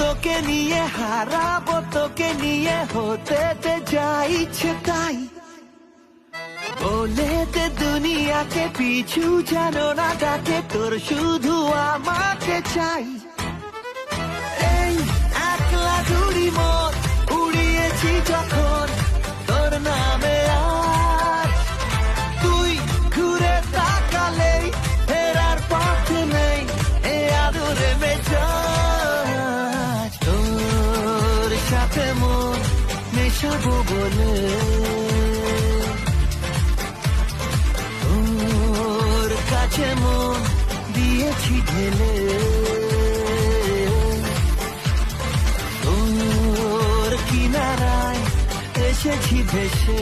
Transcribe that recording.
তোকে নিয়ে, হারাবো তোকে নিয়ে, হতে দে যা ইচ্ছে তাই। বলে দে দুনিয়াকে পিছু যেন না ডাকে, তোর শুধু আমাকে চাই। এই একলা দূরি মন উড়িয়েছি যখন তোর নামে, আজ তুই ঘুরে তাকালেই ফেরার পথ নেই এ আদরে মেজাজ। তোর সাথে মন মেশাবো বলে, তোর কাছে মন দিয়েছি ঢেলে, তোর কিনারায় এসেছি ভেসে।